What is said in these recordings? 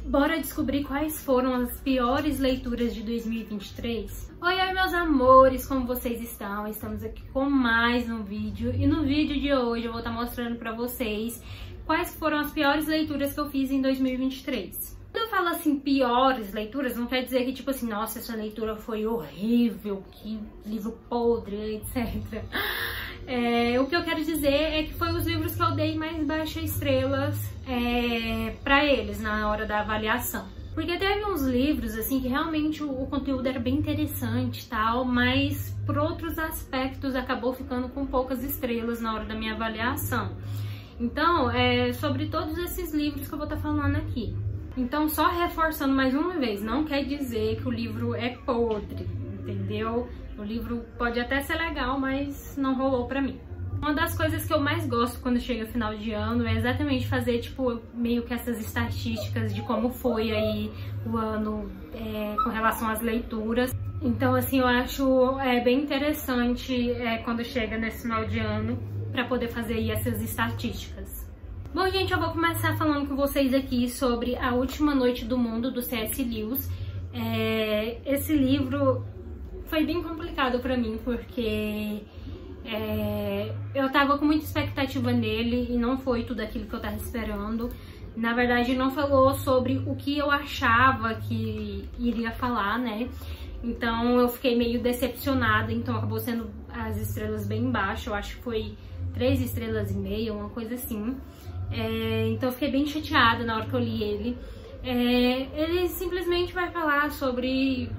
Bora descobrir quais foram as piores leituras de 2023? Oi, meus amores, como vocês estão? Estamos aqui com mais um vídeo e no vídeo de hoje eu vou estar mostrando pra vocês quais foram as piores leituras que eu fiz em 2023. Quando eu falo assim, piores leituras, não quer dizer que tipo assim, nossa, essa leitura foi horrível, que livro podre, etc. O que eu quero dizer é que foi os livros que eu dei mais baixas estrelas pra eles na hora da avaliação. Porque teve uns livros assim que realmente o conteúdo era bem interessante e tal, mas por outros aspectos acabou ficando com poucas estrelas na hora da minha avaliação. Então, sobre todos esses livros que eu vou estar falando aqui. Então, só reforçando mais uma vez, não quer dizer que o livro é podre, entendeu? O livro pode até ser legal, mas não rolou pra mim. Uma das coisas que eu mais gosto quando chega final de ano é exatamente fazer, tipo, meio que essas estatísticas de como foi aí o ano com relação às leituras. Então, assim, eu acho bem interessante quando chega nesse final de ano pra poder fazer aí essas estatísticas. Bom, gente, eu vou começar falando com vocês aqui sobre A Última Noite do Mundo, do C.S. Lewis. Esse livro foi bem complicado pra mim, porque eu tava com muita expectativa nele e não foi tudo aquilo que eu tava esperando. Na verdade, não falou sobre o que eu achava que iria falar, né? Então eu fiquei meio decepcionada, então acabou sendo as estrelas bem baixas, eu acho que foi 3,5 estrelas, uma coisa assim. Então eu fiquei bem chateada na hora que eu li ele. Ele simplesmente vai falar sobre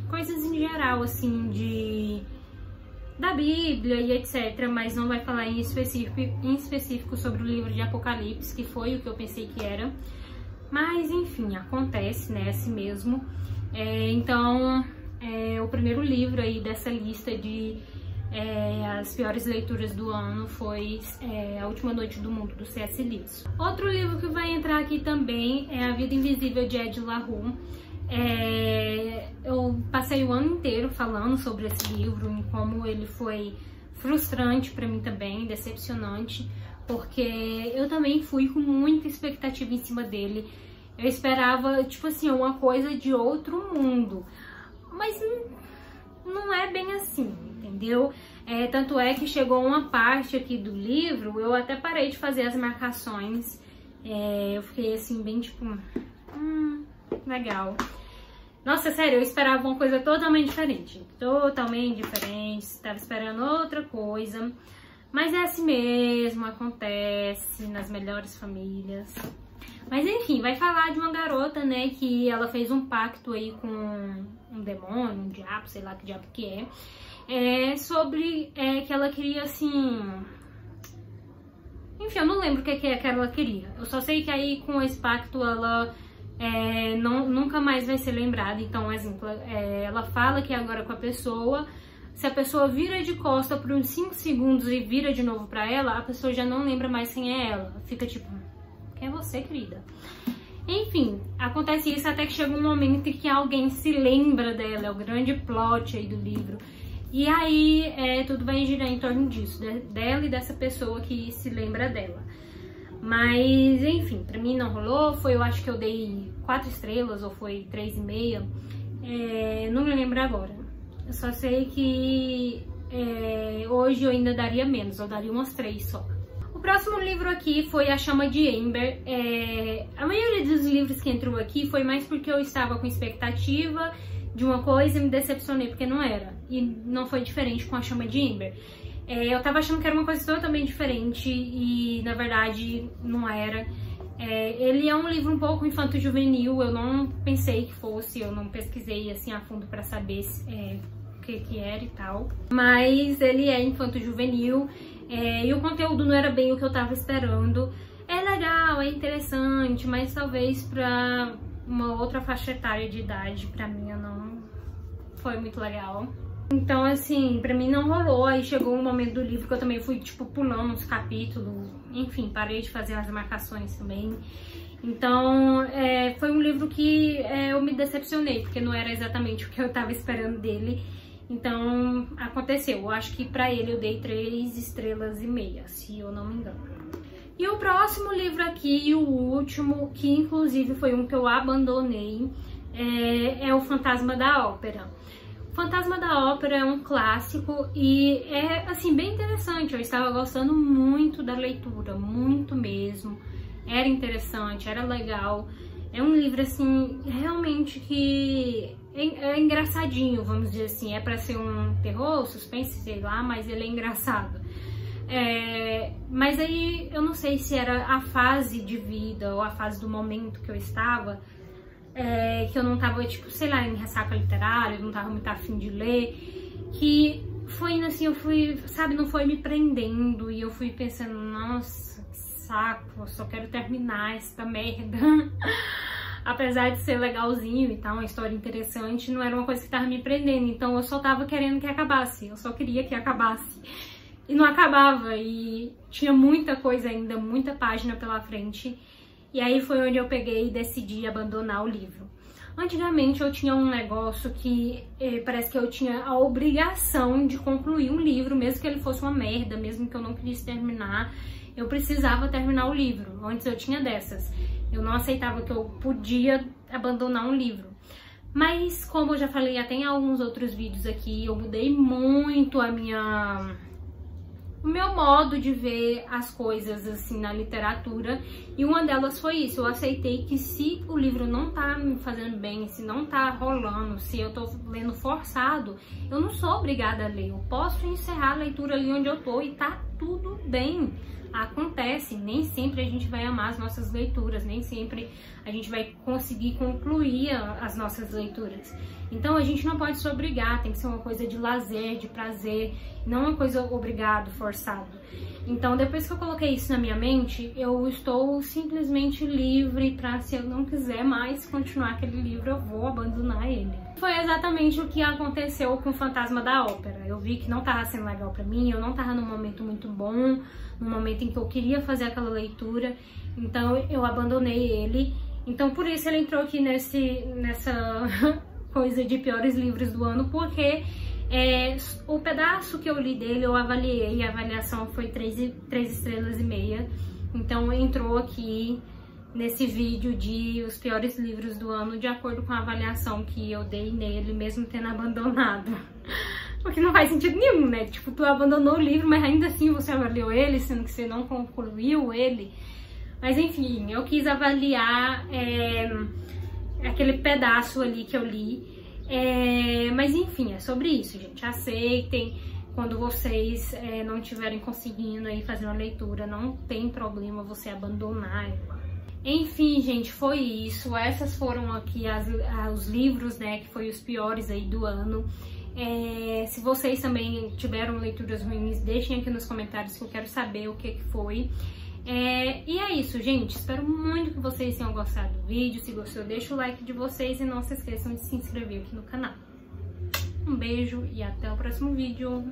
coisas em geral, assim, da Bíblia e etc, mas não vai falar em específico sobre o livro de Apocalipse, que foi o que eu pensei que era. Mas enfim, acontece, né, assim mesmo. Então, o primeiro livro aí dessa lista de as piores leituras do ano foi A Última Noite do Mundo, do C.S. Lewis. Outro livro que vai entrar aqui também é A Vida Invisível, de Ed La Rue. Eu passei o ano inteiro falando sobre esse livro e como ele foi frustrante pra mim também, decepcionante, porque eu também fui com muita expectativa em cima dele. Eu esperava, tipo assim, uma coisa de outro mundo, mas não é bem assim, entendeu? Tanto é que chegou uma parte aqui do livro, eu até parei de fazer as marcações. Eu fiquei assim, bem tipo, legal. Nossa, sério, eu esperava uma coisa totalmente diferente. Totalmente diferente, estava esperando outra coisa. Mas é assim mesmo, acontece nas melhores famílias. Mas enfim, vai falar de uma garota, né, que ela fez um pacto aí com um demônio, um diabo, sei lá que diabo que sobre que ela queria, assim... Enfim, eu não lembro o que ela queria. Eu só sei que aí com esse pacto ela nunca mais vai ser lembrada. Então, exemplo, ela fala que agora com a pessoa, se a pessoa vira de costa por uns 5 segundos e vira de novo pra ela, a pessoa já não lembra mais quem é ela. Fica tipo... Quem é você, querida? Enfim, acontece isso até que chega um momento em que alguém se lembra dela, é o grande plot aí do livro. E aí tudo vai girar em torno disso, dela e dessa pessoa que se lembra dela. Mas, enfim, pra mim não rolou, eu acho que eu dei 4 estrelas ou foi 3,5, não me lembro agora. Eu só sei que hoje eu ainda daria menos, eu daria umas 3 só. O próximo livro aqui foi A Chama de Ember. A maioria dos livros que entrou aqui foi mais porque eu estava com expectativa de uma coisa e me decepcionei porque não era. E não foi diferente com A Chama de Ember. Eu tava achando que era uma coisa totalmente diferente e na verdade não era. Ele é um livro um pouco infanto-juvenil, eu não pensei que fosse, eu não pesquisei assim a fundo pra saber o que era e tal. Mas ele é infanto-juvenil. E o conteúdo não era bem o que eu tava esperando. É legal, é interessante, mas talvez pra uma outra faixa etária de idade, pra mim não foi muito legal. Então, assim, pra mim não rolou. Aí chegou um momento do livro que eu também fui, tipo, pulando os capítulos. Enfim, parei de fazer as marcações também. Então, foi um livro que eu me decepcionei, porque não era exatamente o que eu tava esperando dele. Então, aconteceu. Eu acho que pra ele eu dei 3,5 estrelas, se eu não me engano. E o próximo livro aqui, e o último, que inclusive foi um que eu abandonei, é O Fantasma da Ópera. O Fantasma da Ópera é um clássico e é, assim, bem interessante. Eu estava gostando muito da leitura, muito mesmo. Era interessante, era legal. É um livro, assim, realmente que é engraçadinho, vamos dizer assim. É pra ser um terror, suspense, sei lá, mas ele é engraçado. Mas aí eu não sei se era a fase de vida ou a fase do momento que eu estava, que eu não tava, tipo, sei lá, em ressaca literária, eu não tava muito afim de ler, que foi indo assim, eu fui, sabe, não foi me prendendo e eu fui pensando, nossa, que saco, eu só quero terminar essa merda. Apesar de ser legalzinho e tal, uma história interessante, não era uma coisa que tava me prendendo, então eu só tava querendo que acabasse, eu só queria que acabasse. E não acabava, e tinha muita coisa ainda, muita página pela frente. E aí foi onde eu peguei e decidi abandonar o livro. Antigamente eu tinha um negócio que parece que eu tinha a obrigação de concluir um livro, mesmo que ele fosse uma merda, mesmo que eu não quisesse terminar, eu precisava terminar o livro. Antes eu tinha dessas. Eu não aceitava que eu podia abandonar um livro. Mas como eu já falei até em alguns outros vídeos aqui, eu mudei muito o meu modo de ver as coisas assim na literatura, e uma delas foi isso. Eu aceitei que se o livro não tá me fazendo bem, se não tá rolando, se eu tô lendo forçado, eu não sou obrigada a ler. Eu posso encerrar a leitura ali onde eu tô e tá tudo bem. Acontece, nem sempre a gente vai amar as nossas leituras, nem sempre a gente vai conseguir concluir as nossas leituras. Então a gente não pode se obrigar, tem que ser uma coisa de lazer, de prazer, não uma coisa obrigado, forçado. Então depois que eu coloquei isso na minha mente, eu estou simplesmente livre para, se eu não quiser mais continuar aquele livro, eu vou abandonar ele. Foi exatamente o que aconteceu com o Fantasma da Ópera. Eu vi que não estava sendo legal para mim, eu não estava num momento muito bom, num momento em que eu queria fazer aquela leitura, então eu abandonei ele. Então por isso ele entrou aqui nessa coisa de piores livros do ano, porque o pedaço que eu li dele eu avaliei, a avaliação foi 3,5 estrelas. Então entrou aqui nesse vídeo de os piores livros do ano, de acordo com a avaliação que eu dei nele, mesmo tendo abandonado. Porque não faz sentido nenhum, né? Tipo, tu abandonou o livro, mas ainda assim você avaliou ele, sendo que você não concluiu ele. Mas enfim, eu quis avaliar aquele pedaço ali que eu li. Mas enfim, é sobre isso, gente. Aceitem. Quando vocês não estiverem conseguindo aí fazer uma leitura, não tem problema você abandonar ela. Enfim, gente, foi isso. Essas foram aqui os livros, né, que foi os piores aí do ano. Se vocês também tiveram leituras ruins, deixem aqui nos comentários que eu quero saber o que foi. E é isso, gente. Espero muito que vocês tenham gostado do vídeo. Se gostou, deixa o like de vocês e não se esqueçam de se inscrever aqui no canal. Um beijo e até o próximo vídeo.